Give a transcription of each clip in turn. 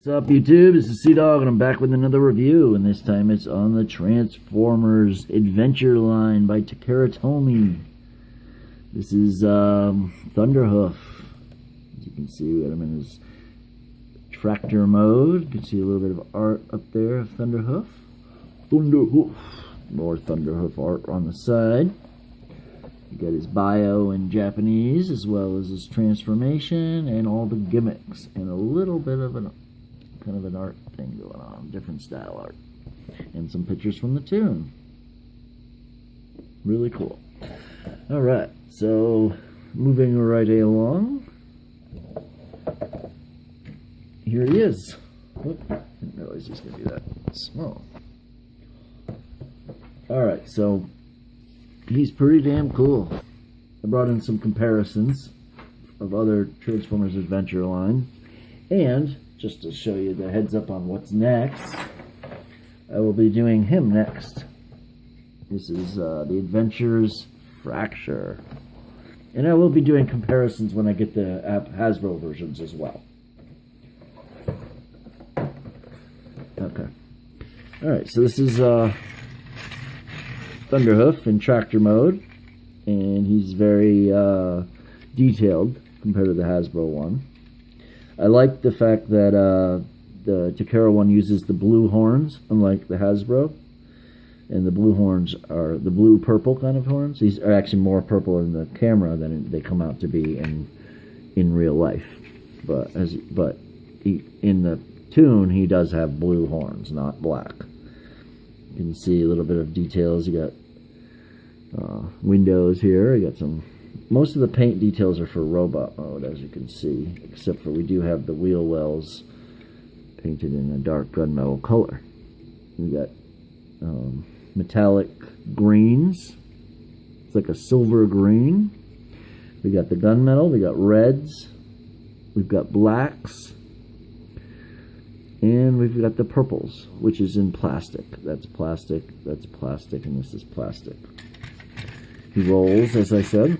What's up, YouTube? This is Sea-Dog, and I'm back with another review, and this time it's on the Transformers Adventure line by TakaraTomy. This is Thunderhoof. As you can see, we got him in his tractor mode. You can see a little bit of art up there of Thunderhoof. Thunderhoof. More Thunderhoof art on the side. You got his bio in Japanese, as well as his transformation and all the gimmicks, and a little bit of an kind of an art thing going on, different style art, and some pictures from the tune. Really cool. All right, so moving right along, here he is. Oop, didn't realize he was gonna be that small. All right, so he's pretty damn cool. I brought in some comparisons of other Transformers Adventure line, and just to show you the heads up on what's next, I will be doing him next. This is the Adventures Fracture. And I will be doing comparisons when I get the Hasbro versions as well. Okay. Alright, so this is Thunderhoof in tractor mode. And he's very detailed compared to the Hasbro one. I like the fact that the Takara one uses the blue horns, unlike the Hasbro. And the blue horns are the blue-purple kind of horns. These are actually more purple in the camera than they come out to be in real life. But in the tune, he does have blue horns, not black. You can see a little bit of details. You got windows here. You got some. Most of the paint details are for robot mode, as you can see, except for we do have the wheel wells painted in a dark gunmetal color. We got metallic greens. It's like a silver green. We got the gunmetal. We got reds. We've got blacks. And we've got the purples, which is in plastic. That's plastic, that's plastic, and this is plastic. He rolls, as I said.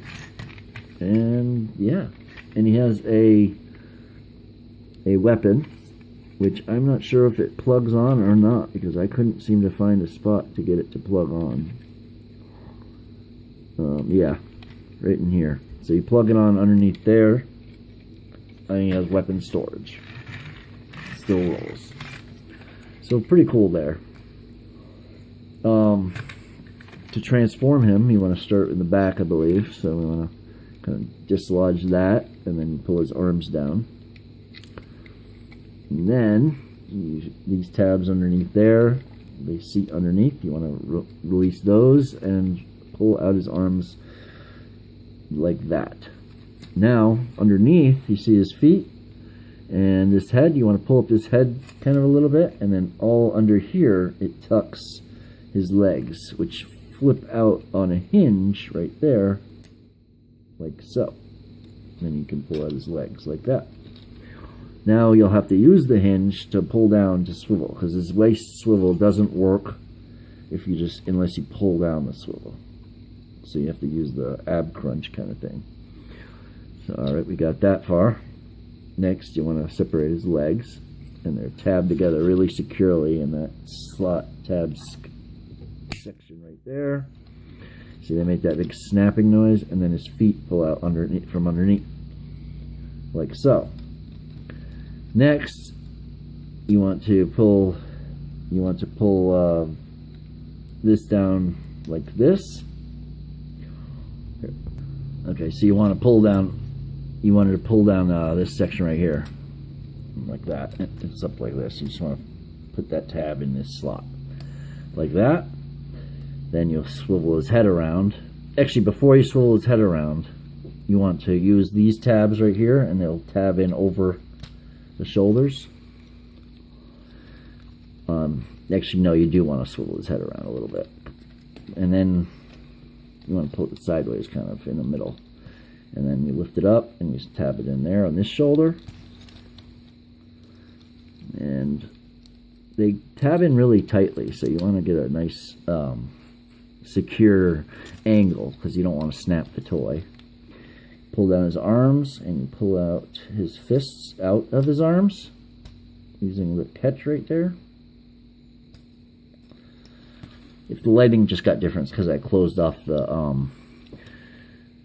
And yeah, and he has a weapon, which I'm not sure if it plugs on or not, because I couldn't seem to find a spot to get it to plug on. Yeah, right in here. So you plug it on underneath there, and he has weapon storage. Still rolls. So pretty cool there. To transform him, you want to start in the back, I believe. So we want to kind of dislodge that, and then pull his arms down. And then these tabs underneath there, they seat underneath. You want to release those and pull out his arms like that. Now, underneath, you see his feet and this head. You want to pull up this head kind of a little bit, and then all under here, it tucks his legs, which flip out on a hinge right there, like so. Then you can pull out his legs like that. Now you'll have to use the hinge to pull down to swivel, because his waist swivel doesn't work unless you pull down the swivel. So you have to use the ab crunch kind of thing. So alright, we got that far. Next, you want to separate his legs, and they're tabbed together really securely in that slot tabs section right there. See, they make that big snapping noise, and then his feet pull out from underneath, like so. Next, you want to pull this down like this. Okay, so you want to pull down. You wanted to pull down this section right here, like that. It's up like this. You just want to put that tab in this slot, like that. Then you'll swivel his head around. Actually, before you swivel his head around, you want to use these tabs right here, and they'll tab in over the shoulders. Actually, no, you do want to swivel his head around a little bit. And then you want to pull it sideways, kind of in the middle. And then you lift it up, and you just tab it in there on this shoulder. And they tab in really tightly, so you want to get a nice secure angle, because you don't want to snap the toy. Pull down his arms, and you pull out his fists out of his arms, using the catch right there. If the lighting just got different, it's because I closed off the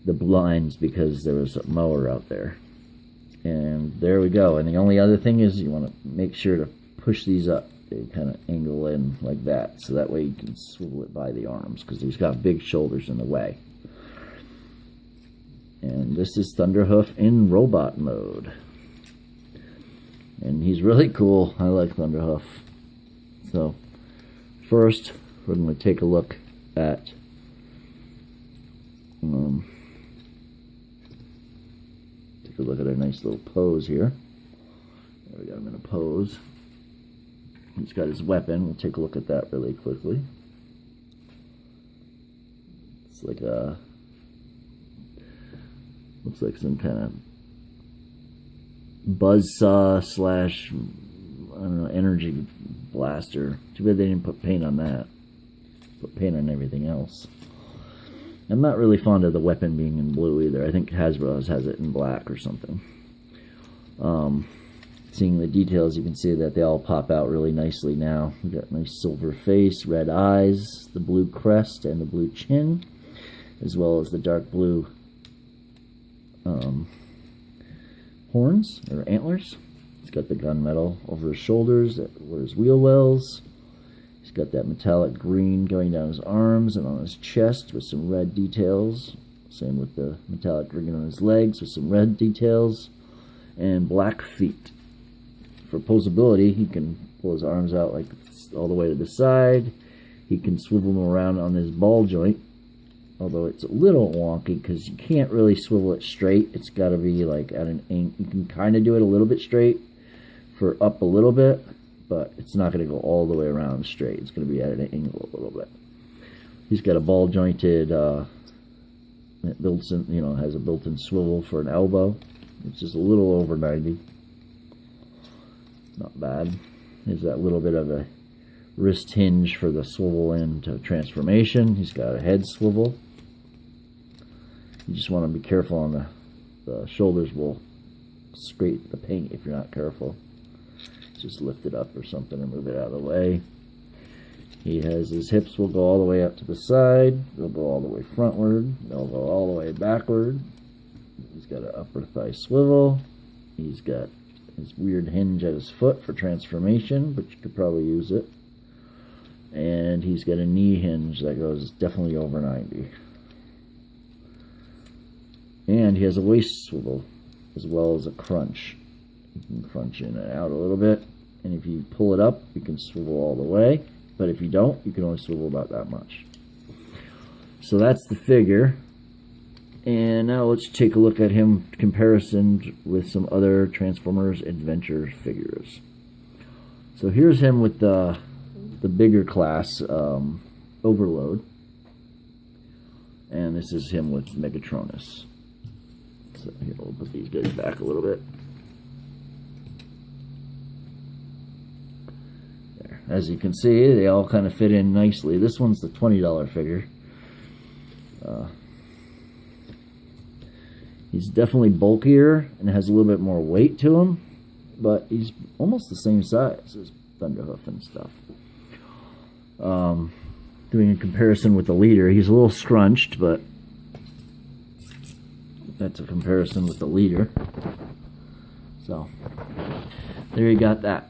blinds because there was a mower out there. And there we go. And the only other thing is you want to make sure to push these up. They kind of angle in like that, so that way you can swivel it by the arms, because he's got big shoulders in the way. And this is Thunderhoof in robot mode. And he's really cool. I like Thunderhoof. So, first, we're going to take a look at a nice little pose here. There we got him in a pose. He's got his weapon. We'll take a look at that really quickly. It's like a... looks like some kind of buzzsaw slash, I don't know, energy blaster. Too bad they didn't put paint on that. Put paint on everything else. I'm not really fond of the weapon being in blue either. I think Hasbro has it in black or something. Seeing the details, you can see that they all pop out really nicely now. We've got nice silver face, red eyes, the blue crest, and the blue chin, as well as the dark blue horns, or antlers. He's got the gunmetal over his shoulders, that wears wheel wells. He's got that metallic green going down his arms and on his chest with some red details. Same with the metallic green on his legs with some red details. And black feet. For posability, he can pull his arms out like all the way to the side. He can swivel them around on his ball joint, although it's a little wonky because you can't really swivel it straight. It's got to be like at an angle. You can kind of do it a little bit straight for up a little bit, but it's not going to go all the way around straight. It's going to be at an angle a little bit. He's got a ball jointed, built-in, you know, has a built-in swivel for an elbow. It's just a little over 90. Not bad. There's that little bit of a wrist hinge for the swivel into transformation. He's got a head swivel. You just want to be careful on the shoulders will scrape the paint if you're not careful. Just lift it up or something and move it out of the way. He has his hips will go all the way up to the side. They'll go all the way frontward. They'll go all the way backward. He's got an upper thigh swivel. He's got his weird hinge at his foot for transformation, but you could probably use it. And he's got a knee hinge that goes definitely over 90. And he has a waist swivel, as well as a crunch. You can crunch in and out a little bit. And if you pull it up, you can swivel all the way. But if you don't, you can only swivel about that much. So that's the figure. And now let's take a look at him comparison with some other Transformers Adventure figures. So here's him with the bigger class Overload. And this is him with Megatronus. So here, we'll put these guys back a little bit. There. As you can see, they all kind of fit in nicely. This one's the $20 figure. He's definitely bulkier and has a little bit more weight to him, but he's almost the same size as Thunderhoof and stuff. Doing a comparison with the leader, he's a little scrunched, but that's a comparison with the leader. So, there you got that.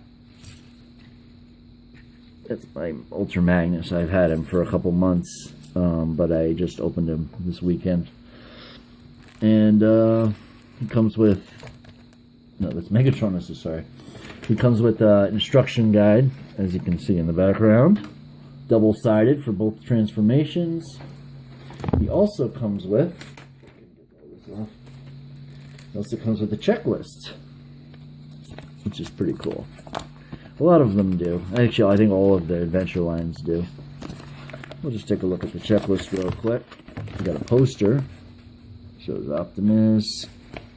That's my Ultra Magnus. I've had him for a couple months, but I just opened him this weekend. And he comes with, no, that's Megatronus, sorry. He comes with an instruction guide, as you can see in the background. Double-sided for both transformations. He also comes with, a checklist, which is pretty cool. A lot of them do. Actually, I think all of the adventure lines do. We'll just take a look at the checklist real quick. We got a poster. Shows Optimus,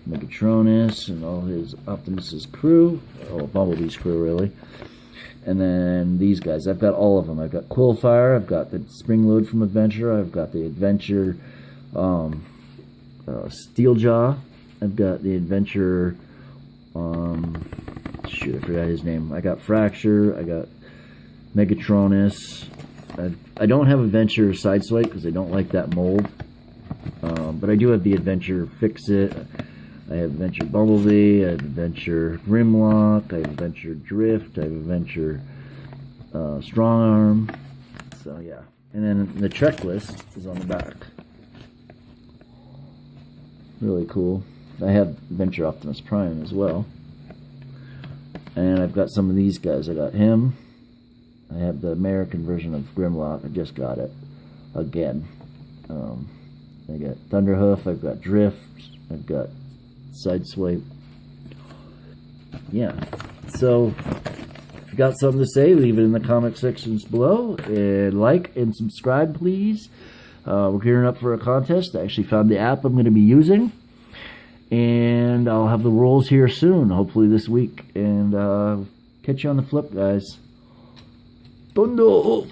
Megatronus, and all his Optimus's crew. Oh, Bumblebee's crew, really. And then these guys. I've got all of them. I've got Quillfire. I've got the Spring Load from Adventure. I've got the Adventure Steeljaw. I've got the Adventure shoot, I forgot his name. I got Fracture, I got Megatronus. I don't have Adventure Sideswipe because I don't like that mold. But I do have the Adventure Fix-It. I have Adventure Bumblebee, I have Adventure Grimlock, I have Adventure Drift, I have Adventure Strong Arm. So yeah. And then the checklist is on the back. Really cool. I have Adventure Optimus Prime as well. And I've got some of these guys. I got him. I have the American version of Grimlock. I just got it again. I got Thunderhoof. I've got Drift. I've got Sideswipe. Yeah. So, if you got something to say, leave it in the comment sections below. And like and subscribe, please. We're gearing up for a contest. I actually found the app I'm going to be using. And I'll have the rolls here soon, hopefully this week. And catch you on the flip, guys. Thunderhoof!